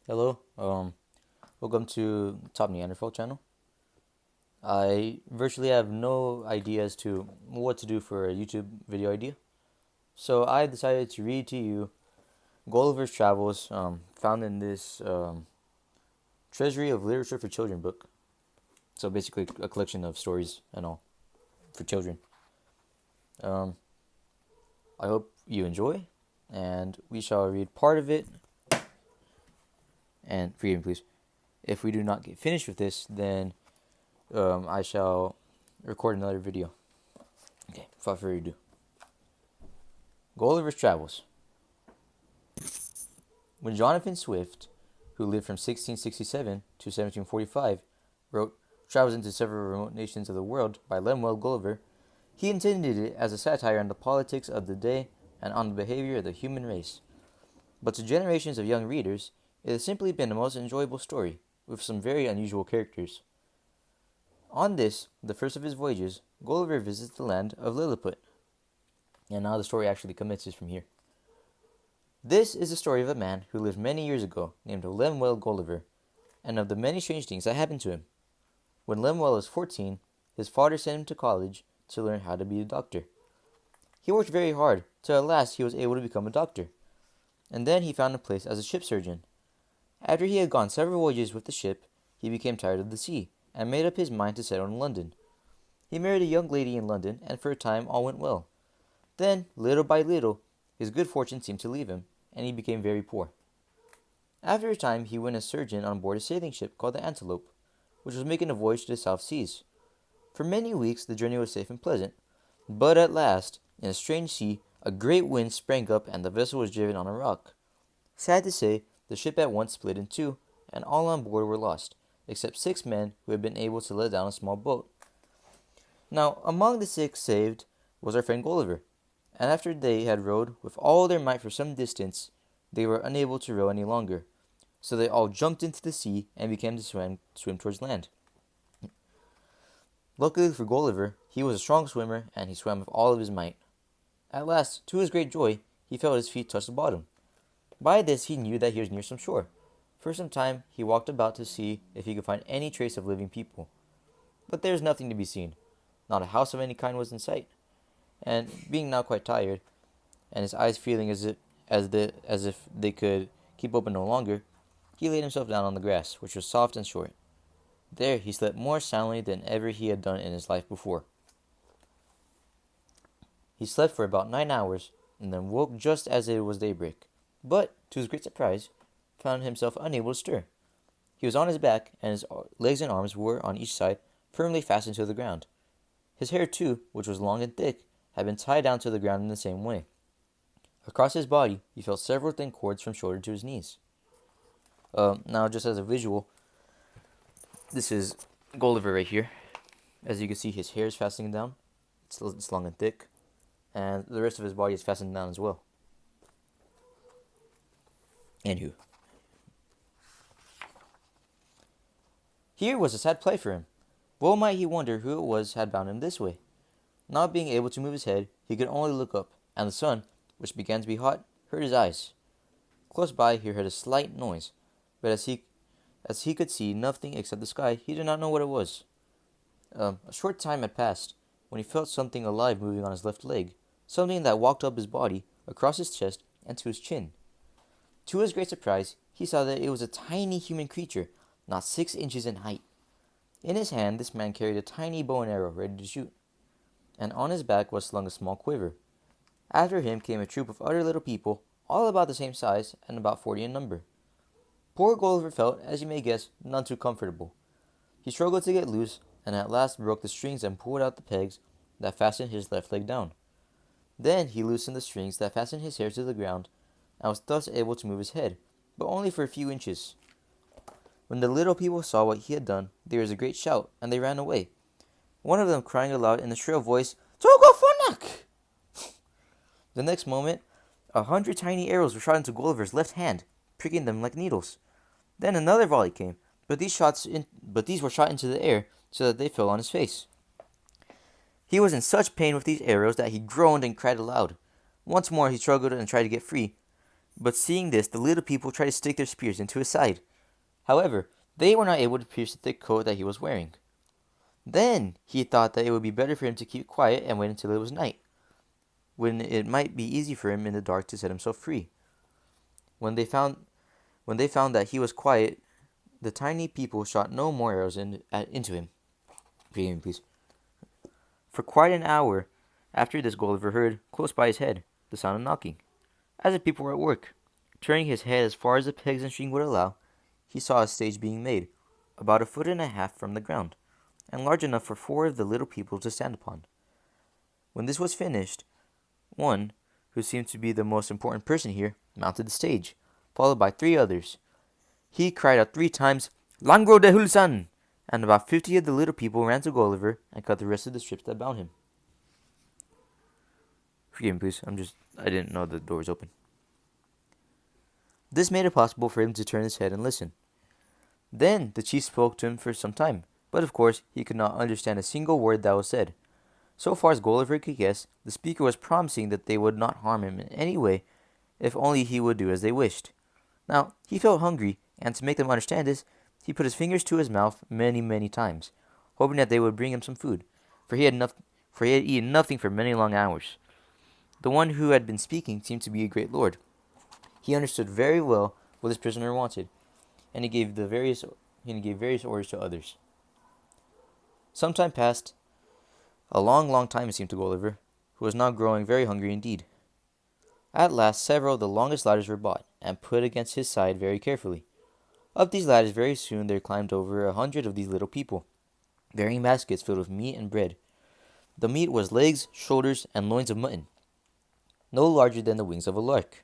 Hello, welcome to TopNeanderthal's channel. I virtually have no idea as to what to do for a YouTube video idea, so I decided to read to you Gulliver's Travels, found in this Treasury of Literature for Children book. So basically, a collection of stories and all for children. Um, I hope you enjoy, and we shall read part of it. And forgive me, please. If we do not get finished with this, then I shall record another video. Okay, without further ado. Gulliver's Travels. When Jonathan Swift, who lived from 1667 to 1745, wrote Travels into Several Remote Nations of the World by Lemuel Gulliver, he intended it as a satire on the politics of the day and on the behavior of the human race. But to generations of young readers, it has simply been a most enjoyable story, with some very unusual characters. On this, the first of his voyages, Gulliver visits the land of Lilliput. And now the story actually commences from here. This is the story of a man who lived many years ago, named Lemuel Gulliver, and of the many strange things that happened to him. When Lemuel was 14, his father sent him to college to learn how to be a doctor. He worked very hard, till at last he was able to become a doctor. And then he found a place as a ship surgeon. After he had gone several voyages with the ship, he became tired of the sea, and made up his mind to settle in London. He married a young lady in London, and for a time all went well. Then, little by little, his good fortune seemed to leave him, and he became very poor. After a time, he went as surgeon on board a sailing ship called the Antelope, which was making a voyage to the South Seas. For many weeks the journey was safe and pleasant, but at last, in a strange sea, a great wind sprang up and the vessel was driven on a rock. Sad to say, the ship at once split in two, and all on board were lost, except 6 men who had been able to let down a small boat. Now, among the 6 saved was our friend Gulliver, and after they had rowed with all their might for some distance, they were unable to row any longer, so they all jumped into the sea and began to swim towards land. Luckily for Gulliver, he was a strong swimmer, and he swam with all of his might. At last, to his great joy, he felt his feet touch the bottom. By this he knew that he was near some shore. For some time he walked about to see if he could find any trace of living people. But there was nothing to be seen. Not a house of any kind was in sight. And being now quite tired, and his eyes feeling as if they could keep open no longer, he laid himself down on the grass, which was soft and short. There he slept more soundly than ever he had done in his life before. He slept for about 9 hours, and then woke just as it was daybreak, but, to his great surprise, found himself unable to stir. He was on his back, and his legs and arms were, on each side, firmly fastened to the ground. His hair, too, which was long and thick, had been tied down to the ground in the same way. Across his body, he felt several thin cords from shoulder to his knees. Now, just as a visual, this is Gulliver right here. As you can see, his hair is fastening down. It's long and thick. And the rest of his body is fastened down as well. Anywho. Here was a sad plight for him. Well might he wonder who it was had bound him this way. Not being able to move his head, he could only look up, and the sun, which began to be hot, hurt his eyes. Close by he heard a slight noise, but as he could see nothing except the sky, he did not know what it was. A short time had passed, when he felt something alive moving on his left leg, something that walked up his body, across his chest, and to his chin. To his great surprise, he saw that it was a tiny human creature, not 6 inches in height. In his hand, this man carried a tiny bow and arrow ready to shoot, and on his back was slung a small quiver. After him came a troop of other little people, all about the same size and about 40 in number. Poor Gulliver felt, as you may guess, none too comfortable. He struggled to get loose, and at last broke the strings and pulled out the pegs that fastened his left leg down. Then he loosened the strings that fastened his hair to the ground, and was thus able to move his head, but only for a few inches. When the little people saw what he had done, there was a great shout, and they ran away, one of them crying aloud in a shrill voice, "Togofonak!" The next moment, 100 tiny arrows were shot into Gulliver's left hand, pricking them like needles. Then another volley came, but these were shot into the air, so that they fell on his face. He was in such pain with these arrows that he groaned and cried aloud. Once more he struggled and tried to get free, But seeing this, the little people tried to stick their spears into his side. However, they were not able to pierce the thick coat that he was wearing. Then he thought that it would be better for him to keep quiet and wait until it was night, when it might be easy for him in the dark to set himself free. When they found that he was quiet, the tiny people shot no more arrows into him. Forgive me, please. For quite an hour after this, Gulliver heard, close by his head, the sound of knocking, as if people were at work. Turning his head as far as the pegs and string would allow, he saw a stage being made, about 1.5 feet from the ground, and large enough for 4 of the little people to stand upon. When this was finished, one, who seemed to be the most important person here, mounted the stage, followed by 3 others. He cried out 3 times, "Langro de Hulsan!" and about 50 of the little people ran to Gulliver and cut the rest of the strips that bound him. Forgive me, please. I didn't know the door was open. This made it possible for him to turn his head and listen. Then the chief spoke to him for some time, but of course he could not understand a single word that was said. So far as Gulliver could guess, the speaker was promising that they would not harm him in any way, if only he would do as they wished. Now, he felt hungry, and to make them understand this, he put his fingers to his mouth many, many times, hoping that they would bring him some food, for he had eaten nothing for many long hours. The one who had been speaking seemed to be a great lord. He understood very well what his prisoner wanted, and he gave various orders to others. Some time passed. A long, long time it seemed to Gulliver, who was now growing very hungry indeed. At last several of the longest ladders were bought, and put against his side very carefully. Up these ladders very soon there climbed over 100 of these little people, bearing baskets filled with meat and bread. The meat was legs, shoulders, and loins of mutton, no larger than the wings of a lark.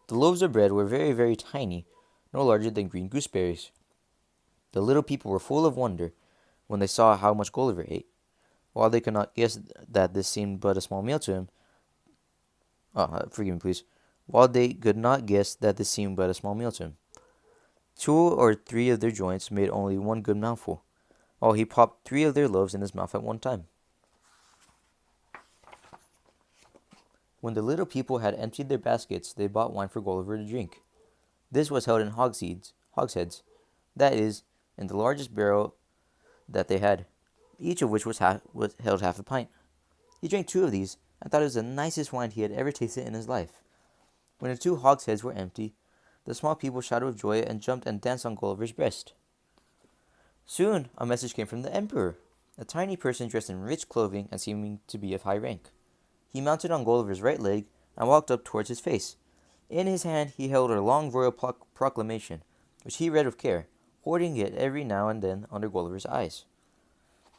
The loaves of bread were very, very tiny, no larger than green gooseberries. The little people were full of wonder when they saw how much Gulliver ate. While they could not guess that this seemed but a small meal to him, forgive me, please. While they could not guess that this seemed but a small meal to him, 2 or 3 of their joints made only one good mouthful, while he popped 3 of their loaves in his mouth at one time. When the little people had emptied their baskets, they bought wine for Gulliver to drink. This was held in hogsheads, that is, in the largest barrel that they had, each of which held half a pint. He drank 2 of these, and thought it was the nicest wine he had ever tasted in his life. When the 2 hogsheads were empty, the small people shouted with joy and jumped and danced on Gulliver's breast. Soon a message came from the Emperor, a tiny person dressed in rich clothing and seeming to be of high rank. He mounted on Gulliver's right leg and walked up towards his face. In his hand he held a long royal proclamation, which he read with care, holding it every now and then under Gulliver's eyes.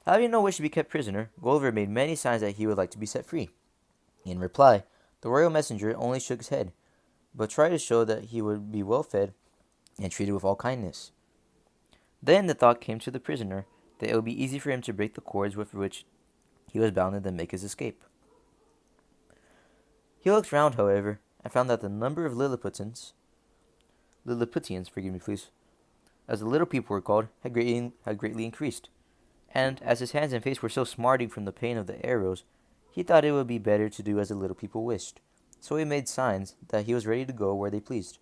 Having no wish to be kept prisoner, Gulliver made many signs that he would like to be set free. In reply, the royal messenger only shook his head, but tried to show that he would be well fed and treated with all kindness. Then the thought came to the prisoner that it would be easy for him to break the cords with which he was bound and then make his escape. He looked round, however, and found that the number of Lilliputians, as the little people were called, had greatly increased, and as his hands and face were still smarting from the pain of the arrows, he thought it would be better to do as the little people wished. So he made signs that he was ready to go where they pleased.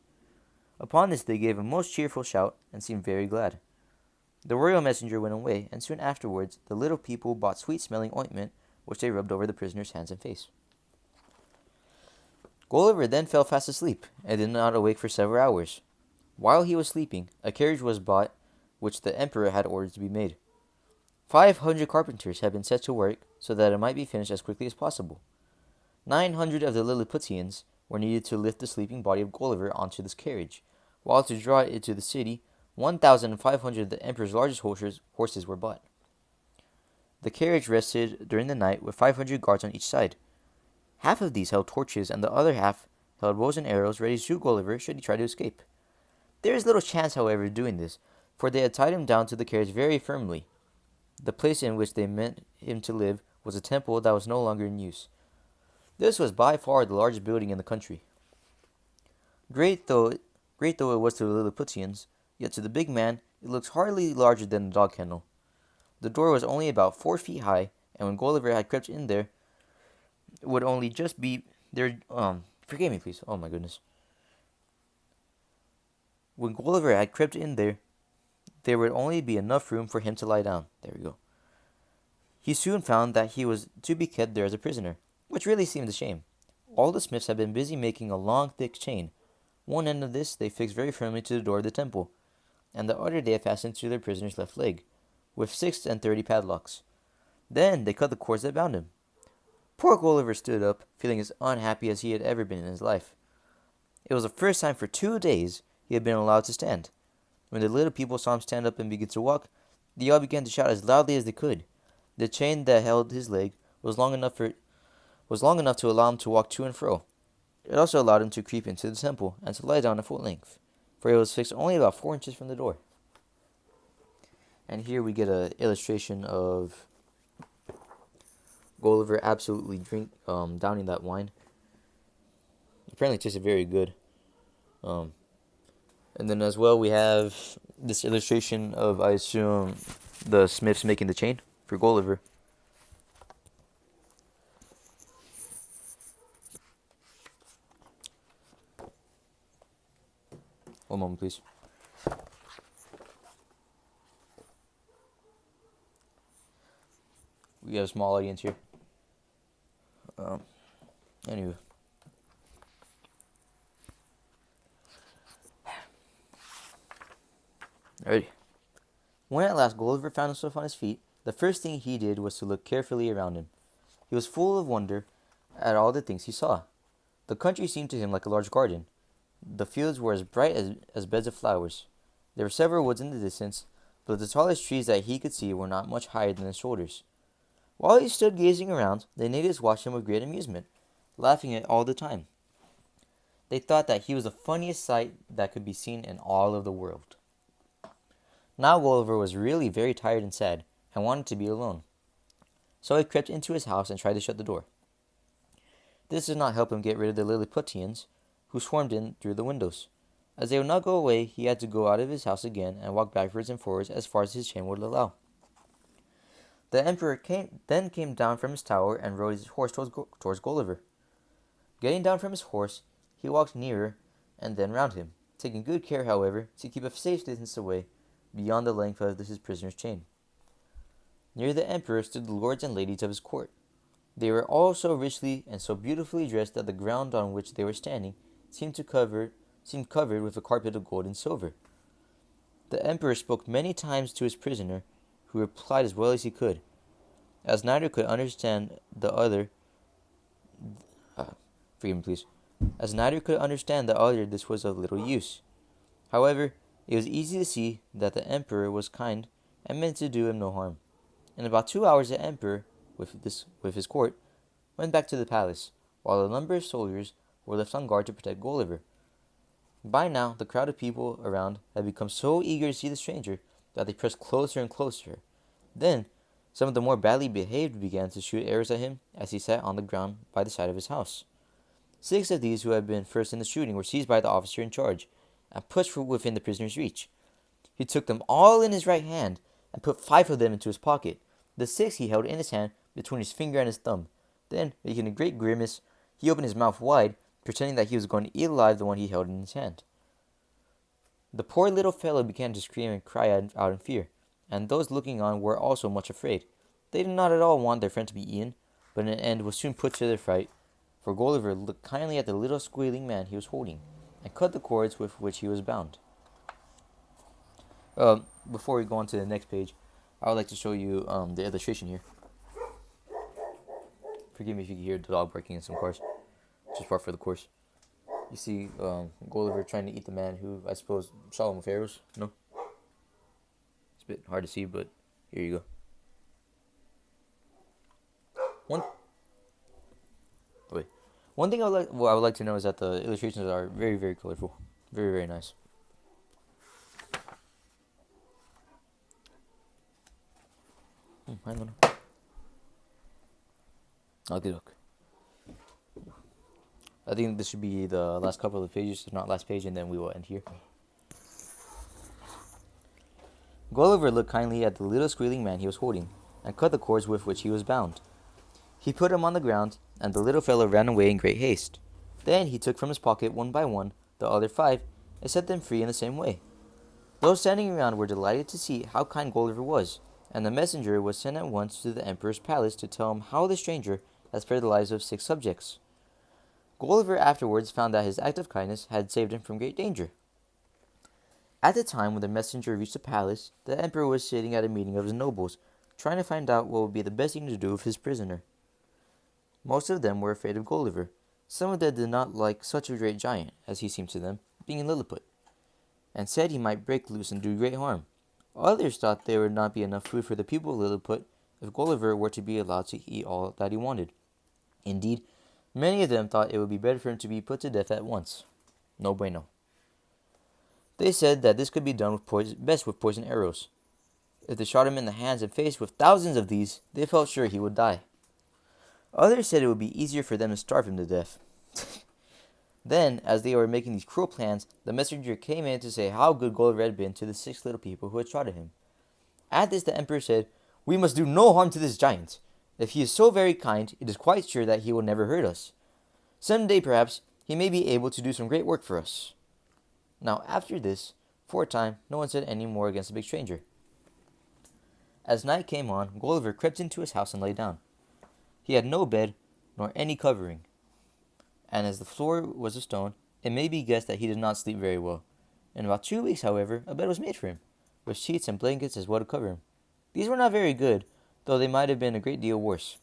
Upon this they gave a most cheerful shout, and seemed very glad. The royal messenger went away, and soon afterwards the little people bought sweet-smelling ointment, which they rubbed over the prisoner's hands and face. Gulliver then fell fast asleep, and did not awake for several hours. While he was sleeping, a carriage was bought, which the Emperor had ordered to be made. 500 carpenters had been set to work, so that it might be finished as quickly as possible. 900 of the Lilliputians were needed to lift the sleeping body of Gulliver onto this carriage, while to draw it into the city, 1,500 of the Emperor's largest horses were bought. The carriage rested during the night with 500 guards on each side. Half of these held torches, and the other half held bows and arrows ready to shoot Gulliver should he try to escape. There is little chance, however, of doing this, for they had tied him down to the carriage very firmly. The place in which they meant him to live was a temple that was no longer in use. This was by far the largest building in the country. Great though it was to the Lilliputians, yet to the big man it looked hardly larger than a dog kennel. The door was only about 4 feet high, and when Gulliver had crept in there, it would only just be there. Forgive me, please. Oh my goodness. When Gulliver had crept in there would only be enough room for him to lie down. There we go. He soon found that he was to be kept there as a prisoner, which really seemed a shame. All the smiths had been busy making a long, thick chain. One end of this they fixed very firmly to the door of the temple, and the other they had fastened to their prisoner's left leg, with 36 padlocks. Then they cut the cords that bound him. Poor Gulliver stood up, feeling as unhappy as he had ever been in his life. It was the first time for 2 days he had been allowed to stand. When the little people saw him stand up and begin to walk, they all began to shout as loudly as they could. The chain that held his leg was long enough to allow him to walk to and fro. It also allowed him to creep into the temple and to lie down at full length, for it was fixed only about 4 inches from the door. And here we get an illustration of Gulliver absolutely downing that wine. Apparently it tasted very good. And then as well we have this illustration of, I assume, the smiths making the chain for Gulliver. One moment, please. We have a small audience here. Anyway. Alrighty. When at last Gulliver found himself on his feet, the first thing he did was to look carefully around him. He was full of wonder at all the things he saw. The country seemed to him like a large garden. The fields were as bright as beds of flowers. There were several woods in the distance, but the tallest trees that he could see were not much higher than his shoulders. While he stood gazing around, the natives watched him with great amusement, laughing at all the time. They thought that he was the funniest sight that could be seen in all of the world. Now Gulliver was really very tired and sad, and wanted to be alone. So he crept into his house and tried to shut the door. This did not help him get rid of the Lilliputians, who swarmed in through the windows. As they would not go away, he had to go out of his house again and walk backwards and forwards as far as his chain would allow. The emperor then came down from his tower and rode his horse towards Gulliver. Getting down from his horse, he walked nearer and then round him, taking good care, however, to keep a safe distance away, beyond the length of his prisoner's chain. Near the emperor stood the lords and ladies of his court. They were all so richly and so beautifully dressed that the ground on which they were standing seemed covered with a carpet of gold and silver. The emperor spoke many times to his prisoner, who replied as well as he could. As neither could understand the other, this was of little use. However, it was easy to see that the emperor was kind and meant to do him no harm. In about 2 hours the emperor, with his court, went back to the palace, while a number of soldiers were left on guard to protect Gulliver. By now the crowd of people around had become so eager to see the stranger that they pressed closer and closer. Then some of the more badly behaved began to shoot arrows at him as he sat on the ground by the side of his house. 6 of these who had been first in the shooting were seized by the officer in charge and pushed within the prisoner's reach. He took them all in his right hand and put 5 of them into his pocket. The 6th he held in his hand between his finger and his thumb. Then, making a great grimace, he opened his mouth wide, pretending that he was going to eat alive the one he held in his hand. The poor little fellow began to scream and cry out in fear, and those looking on were also much afraid. They did not at all want their friend to be eaten, but an end was soon put to their fright, for Gulliver looked kindly at the little squealing man he was holding, and cut the cords with which he was bound. Before we go on to the next page, I would like to show you the illustration here. Forgive me if you can hear the dog barking in some cars. It's just part for the course. You see Gulliver trying to eat the man who, I suppose, shot him with arrows. No? It's a bit hard to see, but here you go. One thing I would like to know is that the illustrations are very, very colorful. Very, very nice. Hang on. Okay, look. I think this should be the last couple of pages, if not last page, and then we will end here. Gulliver looked kindly at the little squealing man he was holding, and cut the cords with which he was bound. He put him on the ground, and the little fellow ran away in great haste. Then he took from his pocket, one by one, the other 5, and set them free in the same way. Those standing around were delighted to see how kind Gulliver was, and the messenger was sent at once to the emperor's palace to tell him how the stranger had spared the lives of 6 subjects. Gulliver afterwards found that his act of kindness had saved him from great danger. At the time when the messenger reached the palace, the emperor was sitting at a meeting of his nobles, trying to find out what would be the best thing to do with his prisoner. Most of them were afraid of Gulliver. Some of them did not like such a great giant, as he seemed to them, being a Lilliput, and said he might break loose and do great harm. Others thought there would not be enough food for the people of Lilliput if Gulliver were to be allowed to eat all that he wanted. Indeed, many of them thought it would be better for him to be put to death at once. No bueno. They said that this could be done best with poison arrows. If they shot him in the hands and face with thousands of these, they felt sure he would die. Others said it would be easier for them to starve him to death. Then, as they were making these cruel plans, the messenger came in to say how good Gulliver had been to the 6 little people who had shot at him. At this, the emperor said, "We must do no harm to this giant. If he is so very kind, it is quite sure that he will never hurt us. Some day, perhaps, he may be able to do some great work for us." Now, after this, for a time, no one said any more against the big stranger. As night came on, Gulliver crept into his house and lay down. He had no bed, nor any covering, and as the floor was of stone, it may be guessed that he did not sleep very well. In about 2 weeks, however, a bed was made for him, with sheets and blankets as well to cover him. These were not very good, though they might have been a great deal worse.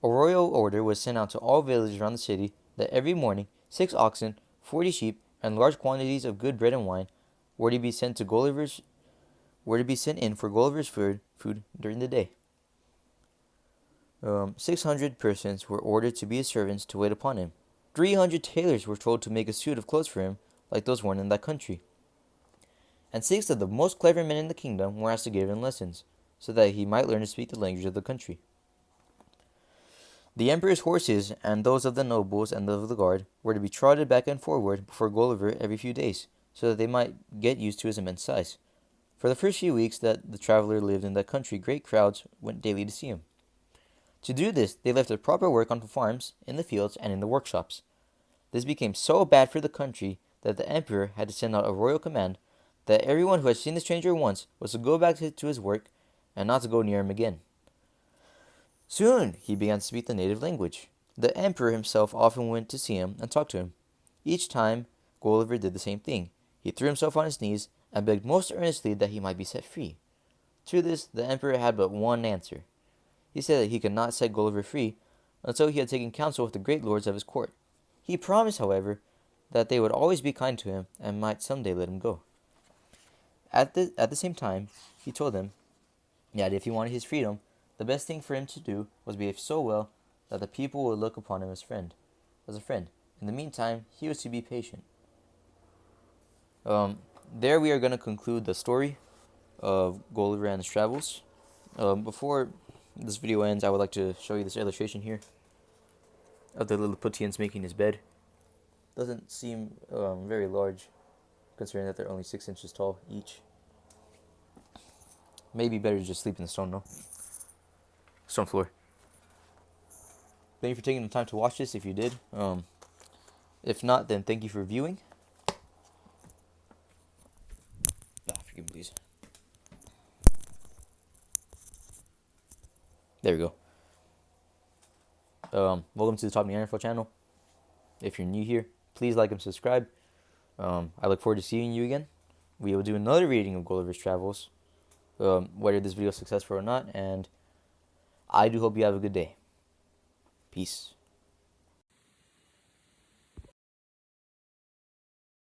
A royal order was sent out to all villages around the city that every morning 6 oxen, 40 sheep, and large quantities of good bread and wine were to be sent in for Gulliver's food during the day. 600 persons were ordered to be his servants to wait upon him. 300 tailors were told to make a suit of clothes for him, like those worn in that country. And 6 of the most clever men in the kingdom were asked to give him lessons, so that he might learn to speak the language of the country. The emperor's horses and those of the nobles and of the guard were to be trotted back and forward before Gulliver every few days, so that they might get used to his immense size. For the first few weeks that the traveler lived in that country, great crowds went daily to see him. To do this, they left their proper work on the farms, in the fields, and in the workshops. This became so bad for the country that the emperor had to send out a royal command that everyone who had seen the stranger once was to go back to his work and not to go near him again. Soon he began to speak the native language. The emperor himself often went to see him and talked to him. Each time, Gulliver did the same thing. He threw himself on his knees and begged most earnestly that he might be set free. To this, the emperor had but one answer. He said that he could not set Gulliver free until he had taken counsel with the great lords of his court. He promised, however, that they would always be kind to him and might some day let him go. At the same time, he told them that if he wanted his freedom, the best thing for him to do was behave so well that the people would look upon him as a friend. In the meantime, he was to be patient. There we are going to conclude the story of Gulliver and his travels. Before this video ends, I would like to show you this illustration here of the Lilliputians making his bed. Doesn't seem very large, considering that they're only 6 inches tall each. Maybe better to just sleep in the stone floor. Thank you for taking the time to watch this if you did. If not, then thank you for viewing. Forgive me, please. There we go. Welcome to the TopNeanderthal's channel. If you're new here, please like and subscribe. I look forward to seeing you again. We will do another reading of Gulliver's Travels, whether this video is successful or not, and I do hope you have a good day. Peace.